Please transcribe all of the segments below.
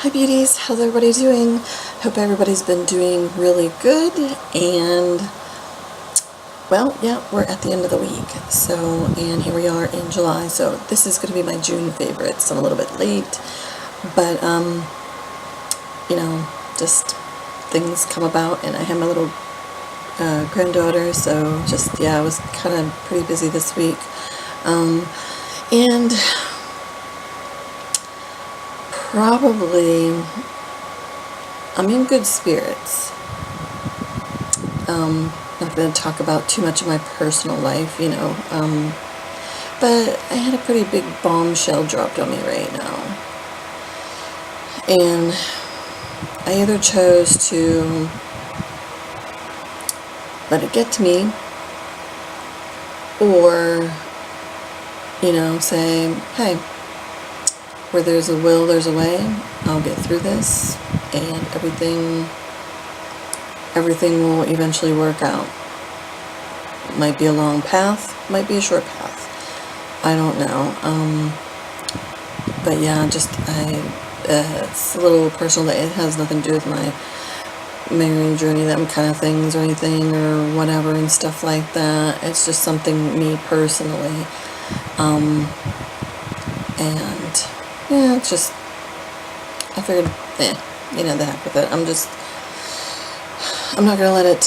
Hi beauties, how's everybody doing? Hope everybody's been doing really good, and well, yeah, we're at the end of the week, and here we are in July, so this is going to be my June favorites. I'm a little bit late, but just things come about, and I have my little granddaughter, so just, yeah, I was kind of pretty busy this week, and probably I'm in good spirits. Not going to talk about too much of my personal life, but I had a pretty big bombshell dropped on me right now. And I either chose to let it get to me or, say, hey, where there's a will, there's a way. I'll get through this, and everything will eventually work out. Might be a long path, might be a short path. I don't know. But yeah, it's a little personal. It has nothing to do with my marrying journey, them kind of things or anything or whatever and stuff like that. It's just something me personally. And yeah, it's just, I figured, the heck with it. I'm not gonna let it,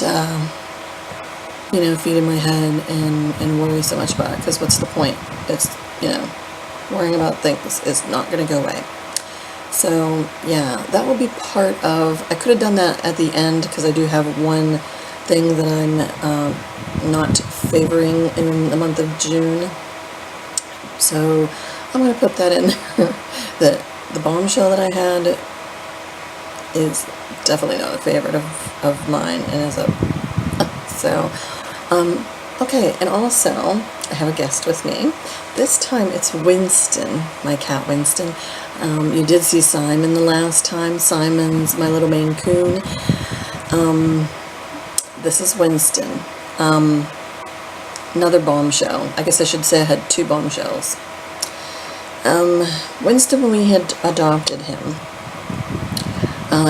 feed in my head and worry so much about it, because what's the point? It's, worrying about things is not gonna go away. So yeah, that will be part of, I could have done that at the end, because I do have one thing that I'm not favoring in the month of June. So I'm going to put that in there. The bombshell that I had is definitely not a favorite of mine, and is a okay. And also I have a guest with me. This time it's Winston, my cat Winston. You did see Simon the last time. Simon's my little Maine Coon. This is Winston. Another bombshell. I guess I should say I had two bombshells. Winston, when we had adopted him,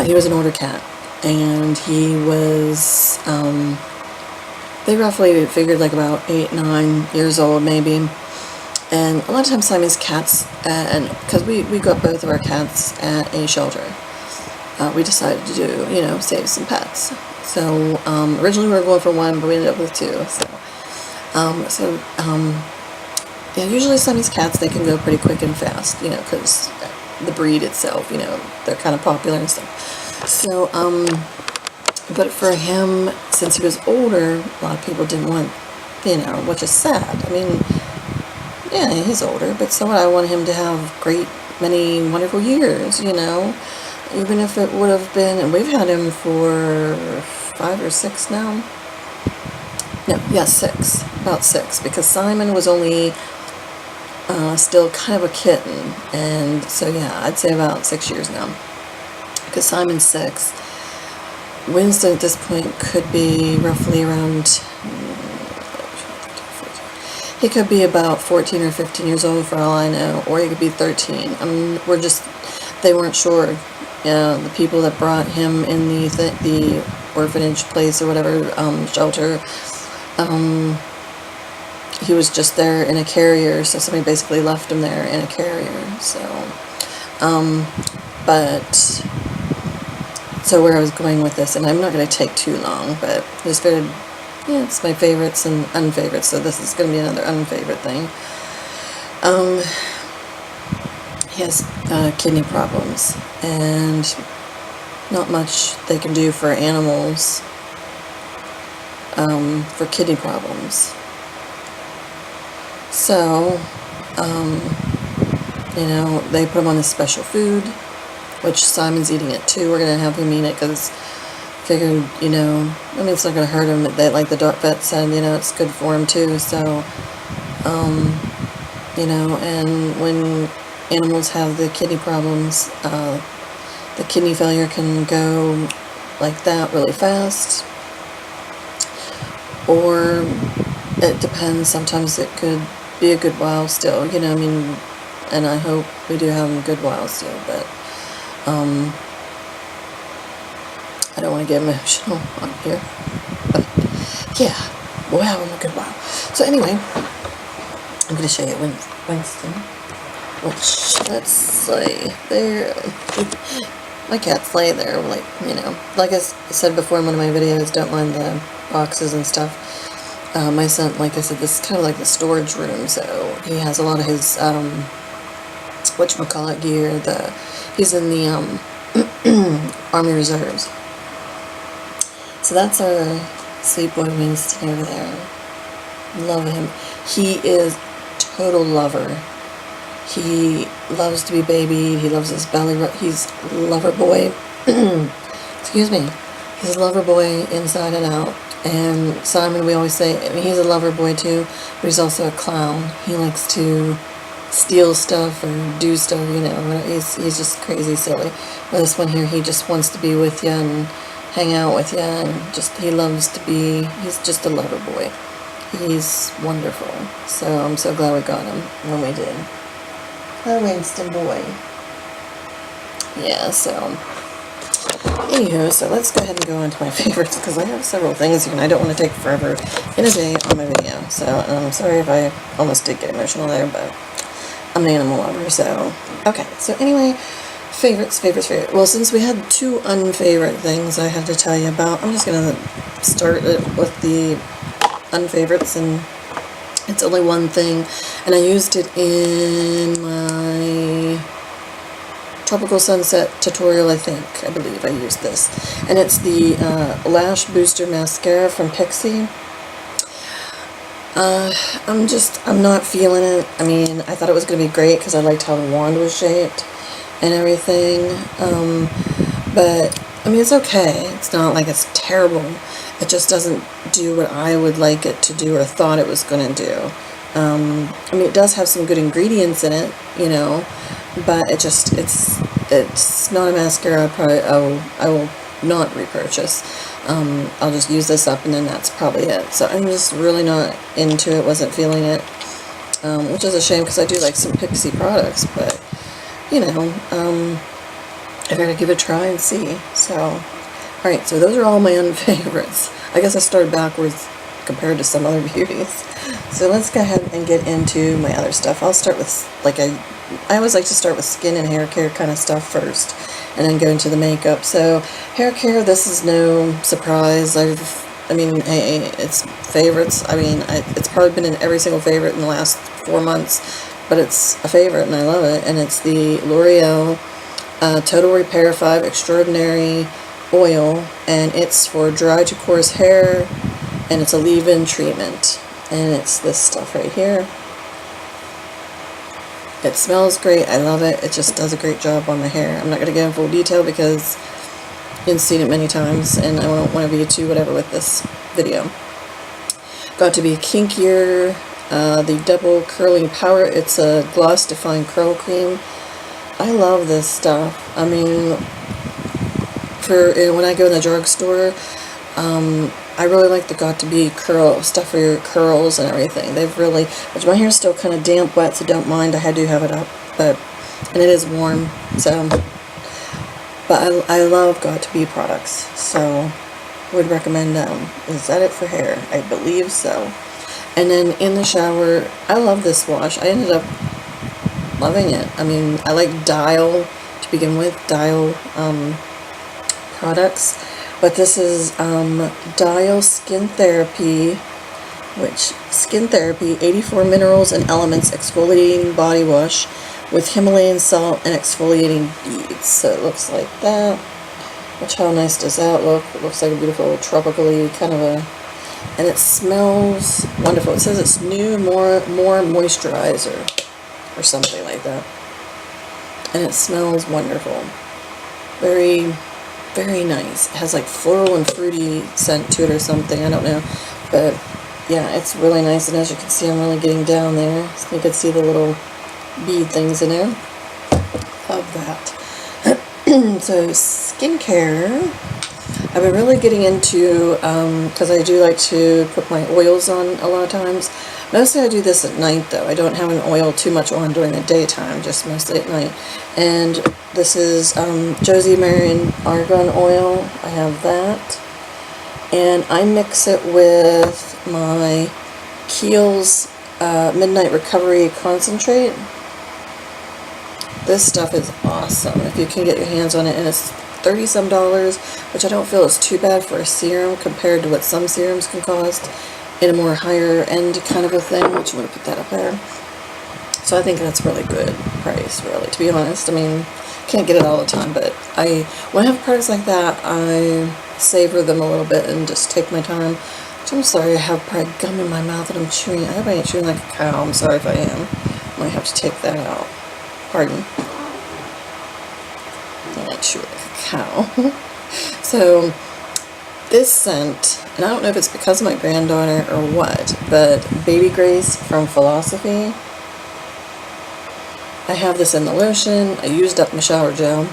he was an older cat, and he was, they roughly figured like about 8, 9 years old maybe. And a lot of times Simon's cats, and because we got both of our cats at a shelter, we decided to do, save some pets. So originally we were going for one, but we ended up with two. Yeah, usually Siamese cats, they can go pretty quick and fast, because the breed itself, they're kind of popular and stuff. So, but for him, since he was older, a lot of people didn't want, which is sad. I mean, yeah, he's older, but so what? I want him to have many wonderful years, even if it would have been, and we've had him for 5 or 6 now. No, yeah, 6, about 6, because Simon was only still kind of a kitten, and so yeah, I'd say about 6 years now, because Simon's 6. Winston at this point could be roughly around, he could be about 14 or 15 years old for all I know, or he could be 13. They weren't sure. The people that brought him in the orphanage place or whatever, shelter, he was just there in a carrier, so somebody basically left him there in a carrier. So where I was going with this, and I'm not going to take too long, but just figured, yeah, it's my favorites and unfavorites, so this is going to be another unfavorite thing. He has kidney problems, and not much they can do for animals for kidney problems. So, they put him on this special food, which Simon's eating it too. We're going to have him eat it because figured, it's not going to hurt him. Like the dog vet said, it's good for him too. So, and when animals have the kidney problems, the kidney failure can go like that really fast, or it depends. Sometimes it could be a good while still, and I hope we do have them a good while still, but I don't want to get emotional on here, but yeah, wow, look at wow. So anyway, I'm going to show you Winston, which, let's see, there, my cats lay there, like, you know, like I said before in one of my videos, don't mind the boxes and stuff. My son, like I said, this is kind of like the storage room, so he has a lot of his, whatchamacallit gear, he's in the, Army Reserves. So that's our sweet boy Winston over there. Love him. He is total lover. He loves to be babied. He loves his belly rub. He's lover boy. Excuse me. He's a lover boy inside and out. And Simon, we always say, I mean, he's a lover boy too, but he's also a clown. He likes to steal stuff or do stuff, you know. He's just crazy silly. But this one here, he just wants to be with you and hang out with you, and just, he loves to be, he's just a lover boy. He's wonderful. So I'm so glad we got him when we did. Oh, Winston boy. Yeah, so anywho, so let's go ahead and go on to my favorites, because I have several things here and I don't want to take forever in a day on my video. So I'm sorry if I almost did get emotional there, but I'm an animal lover, so okay. So anyway, favorites. Well, since we had two unfavorite things I had to tell you about, I'm just gonna start it with the unfavorites, and it's only one thing, and I used it in my Tropical Sunset tutorial, I believe I used this, and it's the Lash Booster Mascara from Pixi. I'm not feeling it. I mean, I thought it was going to be great because I liked how the wand was shaped and everything, but, I mean, it's okay. It's not like it's terrible. It just doesn't do what I would like it to do or thought it was going to do. I mean, it does have some good ingredients in it, you know, but it's not a mascara I will not repurchase. I'll just use this up and then that's probably it. So I'm just really not into it, wasn't feeling it, which is a shame because I do like some Pixi products, but, you know, I gotta give it a try and see. So, alright, so those are all my unfavorites. I guess I started backwards compared to some other beauties. So let's go ahead and get into my other stuff. I'll start with, like, I always like to start with skin and hair care kind of stuff first, and then go into the makeup. So hair care, this is no surprise. I mean, hey, it's favorites. I mean, it's probably been in every single favorite in the last 4 months, but it's a favorite and I love it. And it's the L'Oreal Total Repair 5 Extraordinary Oil, and it's for dry to coarse hair, and it's a leave-in treatment, and it's this stuff right here. It smells great. I love it. It just does a great job on my hair. I'm not going to go in full detail because you've seen it many times, and I don't want to be too whatever with this video. Got to be kinkier. The double curling power. It's a gloss define curl cream. I love this stuff. I mean, when I go in the drugstore, I really like the Got to Be curl stuff for your curls and everything. They've really, which my hair's still kind of damp, wet, so don't mind. I do have it up, and it is warm. So, but I love Got to Be products. So, would recommend them. Is that it for hair? I believe so. And then in the shower, I love this wash. I ended up loving it. I mean, I like Dial to begin with. Dial products. But this is Dial Skin Therapy, 84 minerals and elements exfoliating body wash with Himalayan salt and exfoliating beads. So it looks like that. Watch how nice does that look. It looks like a beautiful tropically kind of a, and it smells wonderful. It says it's new, more moisturizer or something like that. And it smells wonderful. Very, very nice. It has like floral and fruity scent to it or something. I don't know. But yeah, it's really nice. And as you can see, I'm really getting down there. So you can see the little bead things in there. Love that. So skincare. I've been really getting into, because I do like to put my oils on a lot of times. Mostly I do this at night though. I don't have an oil too much on during the daytime, just mostly at night. And this is Josie Maran Argan Oil. I have that. And I mix it with my Kiehl's Midnight Recovery Concentrate. This stuff is awesome if you can get your hands on it, and it's $30-some, which I don't feel is too bad for a serum compared to what some serums can cost in a more higher end kind of a thing, which I'm going to put that up there. So I think that's really good price, really, to be honest. I mean, can't get it all the time, but when I have products like that, I savor them a little bit and just take my time. So I'm sorry, I have probably gum in my mouth that I'm chewing. I hope I ain't chewing like a cow. I'm sorry if I am. I might have to take that out. Pardon. I like chew like a cow. So this scent, and I don't know if it's because of my granddaughter or what, but Baby Grace from Philosophy. I have this in the lotion. I used up my shower gel.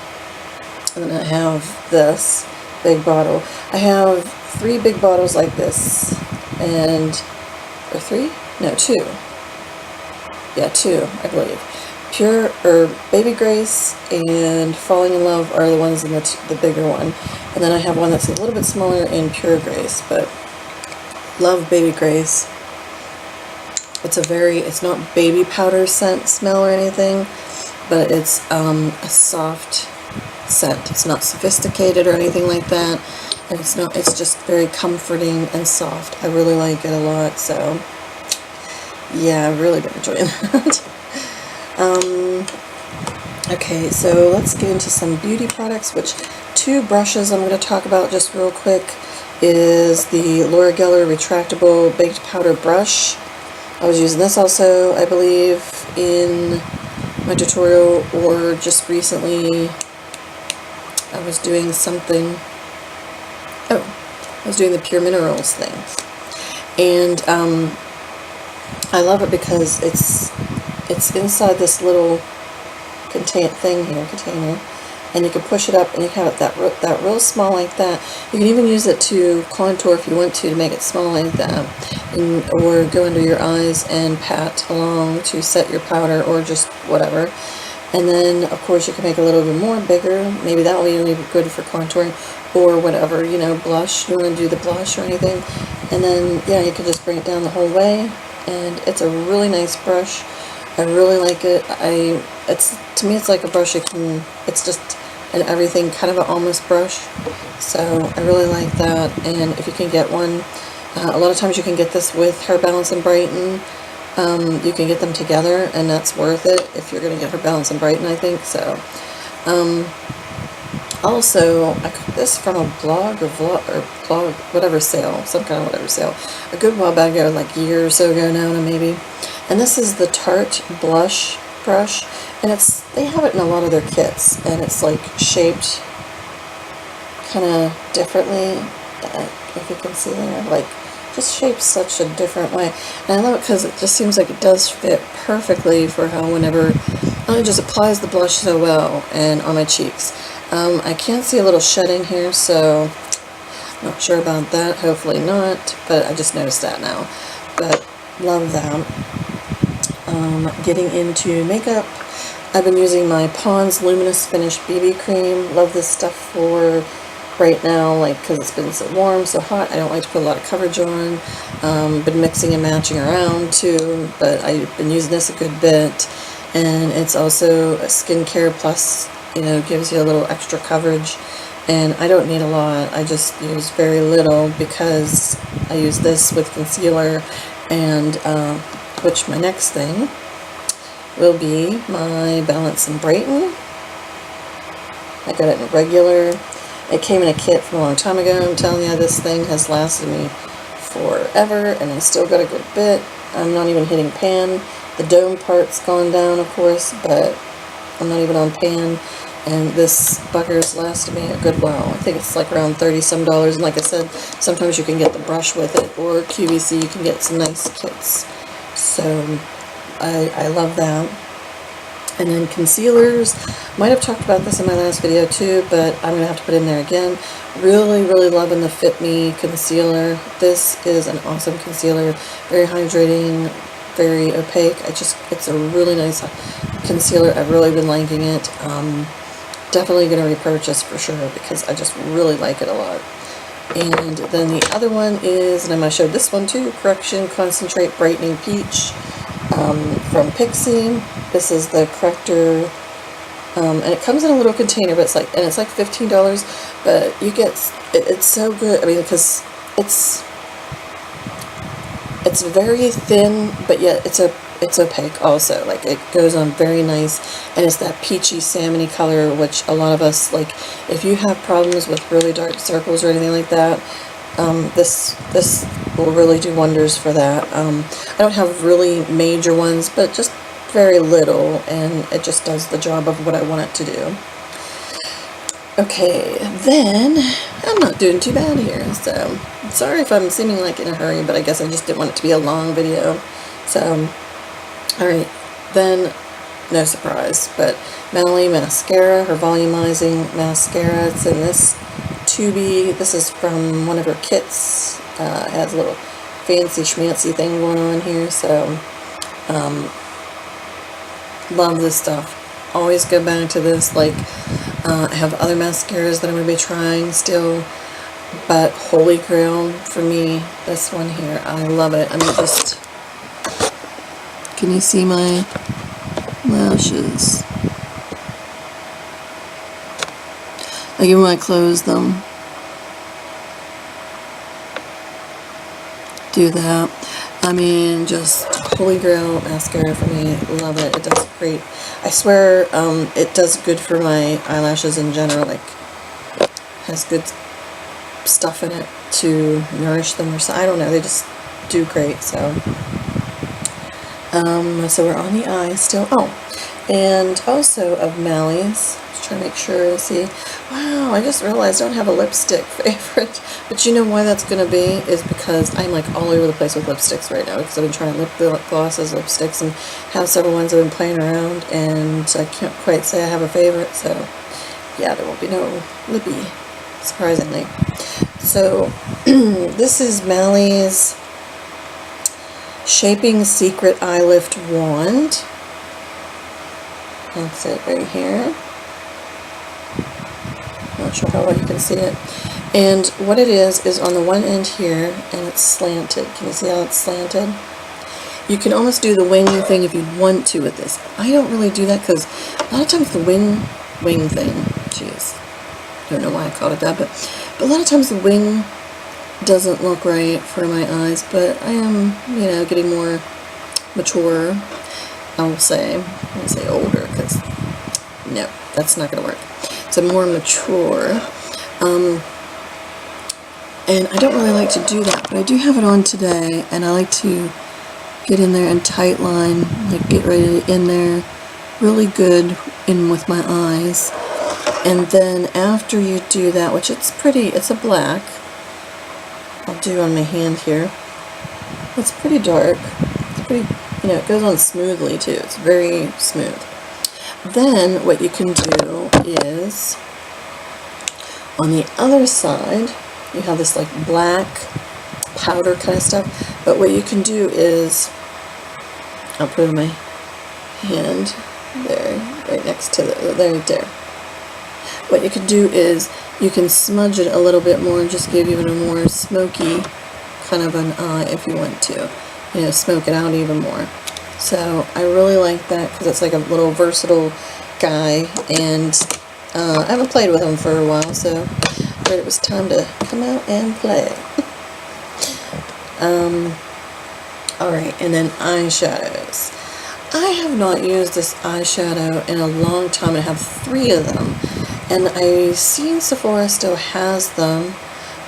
And then I have this big bottle. I have 3 big bottles like this, or 3? No, 2. Yeah, 2, I believe. Pure, or Baby Grace and Falling in Love are the ones in the bigger one. And then I have one that's a little bit smaller in Pure Grace, but love Baby Grace. It's not baby powder scent smell or anything, but it's a soft scent. It's not sophisticated or anything like that. And it's just very comforting and soft. I really like it a lot, so yeah, I've really been enjoying that. Okay, so let's get into some beauty products, which 2 brushes I'm going to talk about just real quick is the Laura Geller Retractable Baked Powder Brush. I was using this also, I believe, in my tutorial, or just recently I was doing something. I was doing the Pure Minerals thing. And I love it because it's inside this little container, and you can push it up and you have it that real small like that. You can even use it to contour if you want to make it small like that, or go under your eyes and pat along to set your powder or just whatever. And then of course you can make it a little bit more bigger. Maybe that will be good for contouring or whatever, you know, blush. You want to do the blush or anything, and then yeah, you can just bring it down the whole way. And it's a really nice brush. I really like it. To me it's like a brush it's just an everything kind of an almost brush. So I really like that. And if you can get one, a lot of times you can get this with Hair Balance and Brighten. You can get them together, and that's worth it if you're going to get Hair Balance and Brighten, I think. So also, I got this from a blog whatever sale, some kind of whatever sale, a good while back ago, like a year or so ago now, maybe. And this is the Tarte Blush Brush, and they have it in a lot of their kits, and it's like shaped kind of differently, if you can see there, like just shaped such a different way. And I love it because it just seems like it does fit perfectly for how whenever it just applies the blush so well and on my cheeks. I can see a little shedding here, so not sure about that. Hopefully not, but I just noticed that now. But love that. Getting into makeup, I've been using my Pond's Luminous Finish BB Cream. Love this stuff for right now, like, because it's been so warm, so hot. I don't like to put a lot of coverage on. Been mixing and matching around too, but I've been using this a good bit. And it's also a skincare plus, you know, gives you a little extra coverage. And I don't need a lot. I just use very little because I use this with concealer. And which my next thing will be my Balance and Brighten. I got it in regular. It came in a kit from a long time ago. I'm telling you, this thing has lasted me forever, and I still got a good bit. I'm not even hitting pan. The dome part's gone down, of course, but I'm not even on pan. And this bucker's lasted me a good while. I think it's like around $30-some. And like I said, sometimes you can get the brush with it, or QVC, you can get some nice kits. So I love that. And then concealers, might have talked about this in my last video too, but I'm going to have to put it in there again. Really, really loving the Fit Me concealer. This is an awesome concealer, very hydrating, very opaque. It's a really nice concealer. I've really been liking it. Definitely going to repurchase for sure because I just really like it a lot. And then the other one is, and I'm going to show this one too, Correction Concentrate Brightening Peach from Pixi. This is the corrector, and it comes in a little container, but it's like $15, but you get, it's so good. I mean, because it's very thin, but yet it's opaque also. Like, it goes on very nice, and it's that peachy salmony color, which a lot of us, like, if you have problems with really dark circles or anything like that, this will really do wonders for that. I don't have really major ones, but just very little, and it just does the job of what I want it to do. Okay, then I'm not doing too bad here, so sorry if I'm seeming like in a hurry, but I guess I just didn't want it to be a long video. So, alright, then no surprise, but Mally mascara, her volumizing mascara. It's in this tubey. This is from one of her kits. It has a little fancy schmancy thing going on here, so love this stuff. Always go back to this. Like, I have other mascaras that I'm going to be trying still, but holy grail for me, this one here. I love it. I mean, just, can you see my lashes? Like, even when I close them, do that. I mean, just holy grail mascara for me. Love it. It does great. I swear, it does good for my eyelashes in general. Like, has good stuff in it to nourish them, or so. I don't know. They just do great. So, so we're on the eye still. Oh, and also of Mally's. Trying to make sure to see. Wow, I just realized I don't have a lipstick favorite. But you know why that's going to be? Is because I'm like all over the place with lipsticks right now. Because I've been trying lip glosses, lipsticks, and have several ones I've been playing around. And I can't quite say I have a favorite. So yeah, there won't be no lippy, surprisingly. So this is Mally's Shaping Secret Eye Lift Wand. That's it right here. Not sure how well you can see it. And what it is on the one end here, and it's slanted. Can you see how it's slanted? You can almost do the wing thing if you want to with this. I don't really do that because a lot of times the wing thing, jeez, I don't know why I called it that, but a lot of times the wing doesn't look right for my eyes, but I am, you know, getting more mature, I won't say older, because no, that's not going to work. So more mature, and I don't really like to do that, but I do have it on today, and I like to get in there and tight line, like get ready in there really good in with my eyes. And then after you do that, which it's a black, I'll do on my hand here. It's pretty dark. It's pretty, you know, it goes on smoothly too. It's very smooth. Then what you can do is, on the other side, you have this like black powder kind of stuff, but what you can do is, I'll put it in my hand there, right next to right there. What you can do is, you can smudge it a little bit more and just give you a more smoky kind of an eye if you want to, you know, smoke it out even more. So I really like that because it's like a little versatile guy, and I haven't played with him for a while, so I figured it was time to come out and play. Alright, and then eyeshadows. I have not used this eyeshadow in a long time. I have 3 of them, and I see Sephora still has them.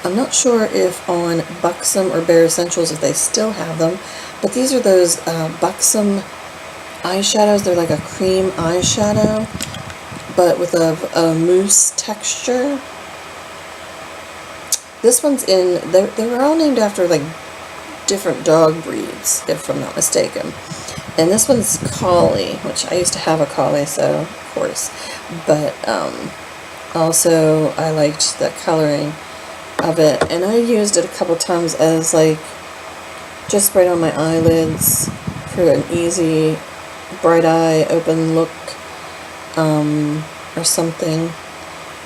I'm not sure if on Buxom or Bare Essentials if they still have them, but these are those Buxom eyeshadows. They're like a cream eyeshadow, but with a mousse texture. This one's in, they were all named after like different dog breeds, if I'm not mistaken. And this one's Collie, which I used to have a Collie, so of course. But also I liked the coloring of it, and I used it a couple times as like just right on my eyelids for an easy bright eye open look, or something.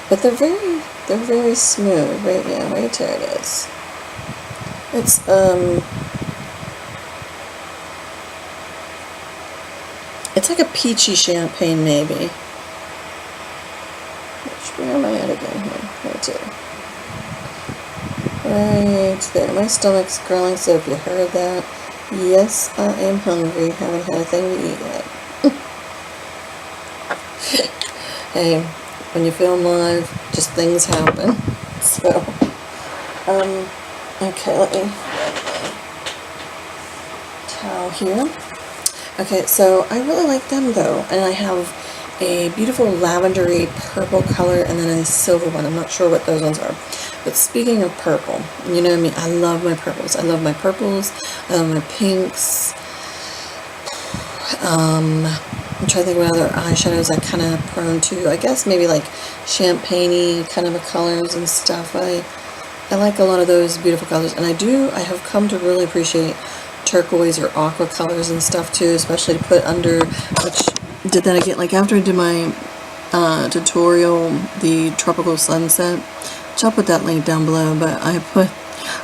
But they're very smooth. Right, yeah, right there it is. It's like a peachy champagne, maybe. Where am I at again here? Right there. My stomach's growling, so if you heard that, yes, I am hungry. Haven't had a thing to eat yet. Hey, when you film live, just things happen. So, okay, let me grab my towel here. Okay, so I really like them though, and I have a beautiful lavendery purple color and then a silver one. I'm not sure what those ones are. But speaking of purple, you know me, I love my purples. I love my purples, I love my pinks. I'm trying to think what other eyeshadows I kind of prone to. I guess maybe like champagne-y kind of colors and stuff. I like a lot of those beautiful colors, and I have come to really appreciate turquoise or aqua colors and stuff too, especially to put under, which did that again, like after I did my tutorial, the Tropical Sunset, which I'll put that link down below, but I've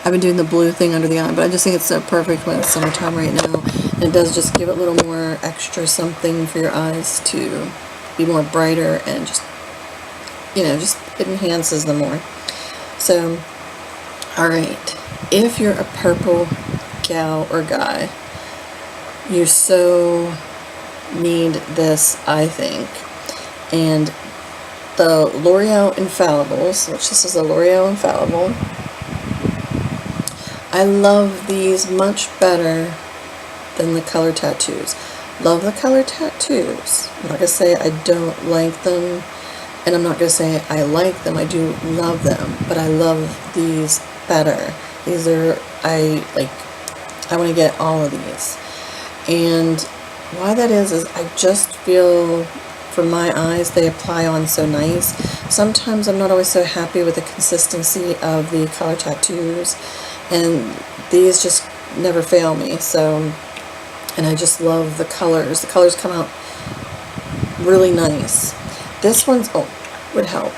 been doing the blue thing under the eye, but I just think it's so perfect when it's summertime right now, and it does just give it a little more extra something for your eyes to be more brighter, and just, you know, just it enhances them more. So, alright, if you're a purple gal or guy, you so need this, I think. And the L'Oreal Infallibles, which this is a L'Oreal Infallible, I love these much better than the color tattoos. Love the color tattoos. I'm not going to say I don't like them, and I'm not going to say I like them. I do love them, but I love these better. These are, I want to get all of these. And why that is I just feel, for my eyes, they apply on so nice. Sometimes I'm not always so happy with the consistency of the color tattoos, and these just never fail me. So, and I just love the colors. The colors come out really nice. This one's, would help.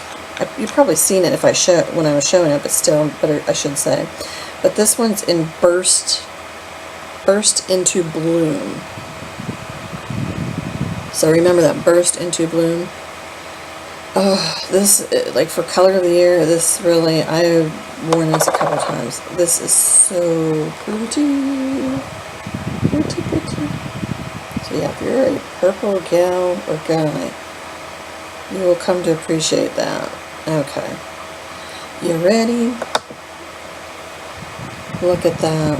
You've probably seen it if I when I was showing it, but still, better I should say. But this one's in Burst Into Bloom. So remember that, Burst Into Bloom. Oh, this, like for color of the year, this really, I've worn this a couple times. This is so pretty. Pretty, pretty. So yeah, if you're a purple gal or guy, you will come to appreciate that. Okay. You ready? Look at that.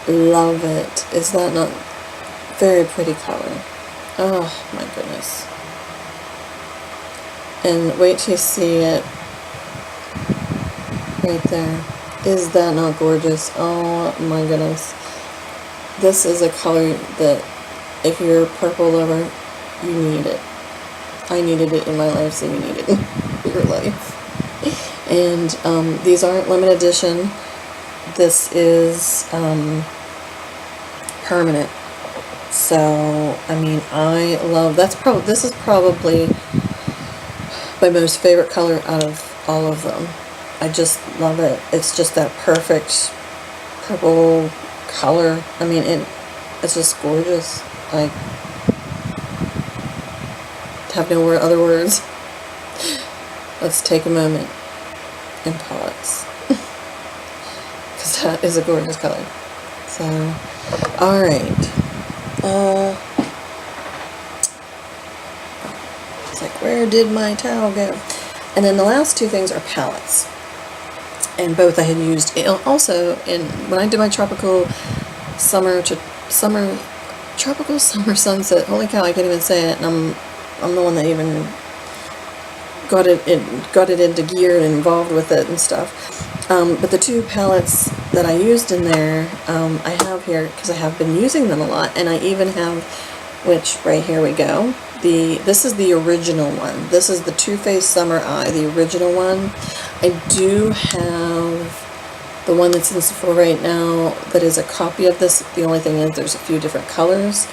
Love it. Is that not very pretty color? Oh my goodness. And wait till you see it right there. Is that not gorgeous? Oh my goodness. This is a color that, if you're a purple lover, you need it. I needed it in my life, so you need it in your life. And these aren't limited edition. This is permanent. So, I mean, I love, this is probably my most favorite color out of all of them. I just love it. It's just that perfect purple color. I mean, it's just gorgeous. I have no other words. Let's take a moment and pause. Because that is a gorgeous color. So, alright. It's like, where did my towel go? And then the last two things are palettes. And both I had used also when I did my tropical summer sunset. Holy cow, I can't even say it. And I'm the one that even got it into gear and involved with it and stuff. But the two palettes that I used in there, I have here, because I have been using them a lot, and I even have, which, right here we go, this is the original one. This is the Too Faced Summer Eye, the original one. I do have the one that's in Sephora right now that is a copy of this. The only thing is there's a few different colors,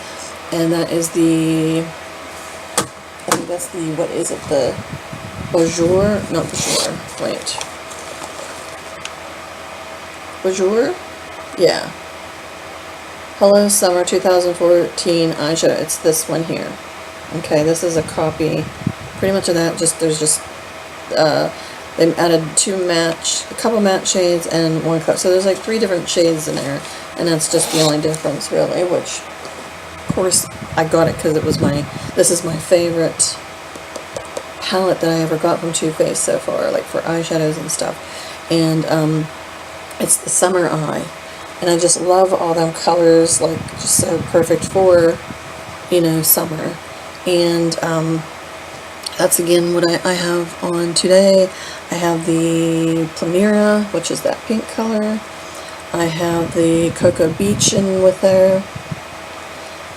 and that is the, I think that's the, what is it, the Bonjour, not Bonjour, wait. Bonjour? Yeah. Hello Summer 2014 eyeshadow. It's this one here. Okay, this is a copy pretty much of that. There's just they added a couple matte shades and one color. So there's like 3 different shades in there, and that's just the only difference really, which of course I got it because this is my favorite palette that I ever got from Too Faced so far, like for eyeshadows and stuff. And it's the Summer Eye, and I just love all them colors, like just so perfect for, you know, summer. And that's again what I have on today. I have the Planera, which is that pink color. I have the Cocoa Beach in with there,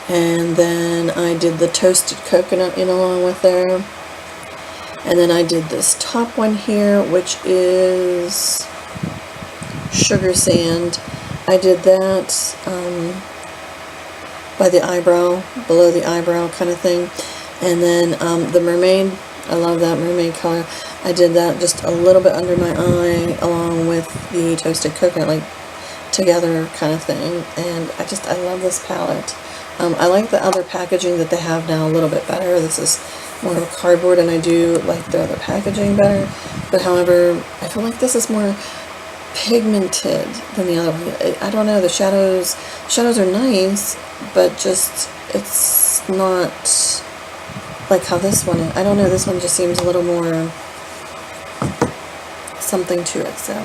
and then I did the Toasted Coconut in along with there. And then I did this top one here, which is Sugar Sand. I did that by the eyebrow, below the eyebrow kind of thing. And then the Mermaid, I love that mermaid color. I did that just a little bit under my eye along with the Toasted Coconut, like together kind of thing. And I love this palette. I like the other packaging that they have now a little bit better. This is more of a cardboard, and I do like the other packaging better. But however, I feel like this is more pigmented than the other one. I don't know, the shadows are nice, but just it's not like how this one is. I don't know, this one just seems a little more something to it. So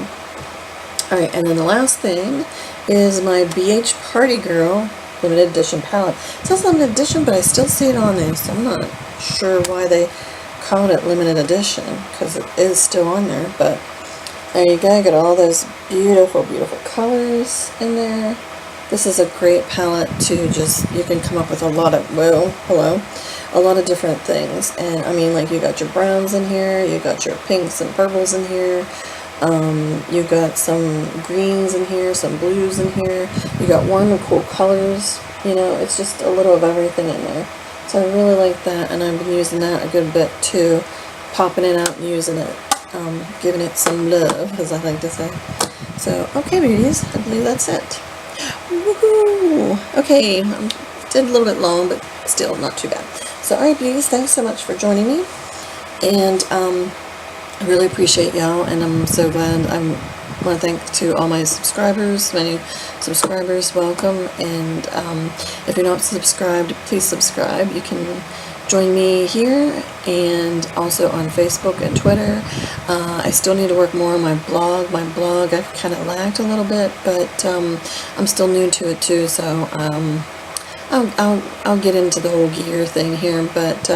alright, and then the last thing is my BH Party Girl limited edition palette. It says limited edition, but I still see it on there, so I'm not sure why they called it limited edition, because it is still on there. But there you go, I got all those beautiful, beautiful colors in there. This is a great palette to just, you can come up with a lot of, well, hello, a lot of different things. And I mean, like, you got your browns in here, you got your pinks and purples in here, you got some greens in here, some blues in here, you got warm and cool colors, you know, it's just a little of everything in there. So I really like that, and I've been using that a good bit too, popping it out and using it, giving it some love, as I like to say. So, okay beauties, I believe that's it. Woohoo! Okay, did a little bit long, but still not too bad. So, alright beauties, thanks so much for joining me, and I really appreciate y'all, and I'm so glad. I want to thank to all my subscribers, my new subscribers, welcome. And if you're not subscribed, please subscribe. You can join me here and also on Facebook and Twitter. I still need to work more on my blog. I've kind of lagged a little bit, but I'm still new to it too, so I'll get into the whole gear thing here. But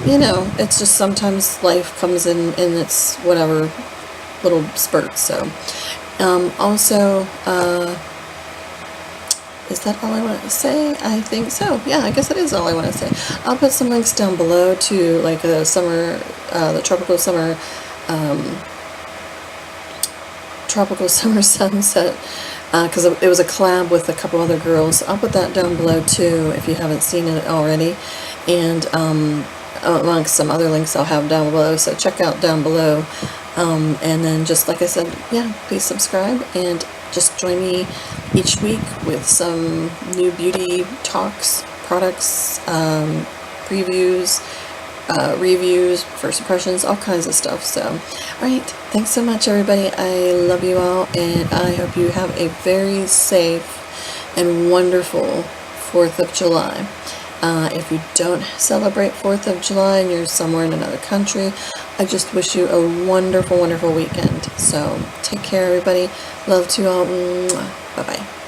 you know, it's just sometimes life comes in its whatever little spurts. So also, is that all I want to say? I think so. Yeah, I guess that is all I want to say. I'll put some links down below to like the tropical summer sunset, because it was a collab with a couple other girls. I'll put that down below too if you haven't seen it already, and amongst some other links I'll have down below, so check out down below. And then just like I said, yeah, please subscribe and just join me each week with some new beauty talks, products, previews, reviews, first impressions, all kinds of stuff. So alright, thanks so much everybody. I love you all, and I hope you have a very safe and wonderful 4th of July. If you don't celebrate 4th of July and you're somewhere in another country, I just wish you a wonderful, wonderful weekend. So take care everybody. Love to you all. Bye bye.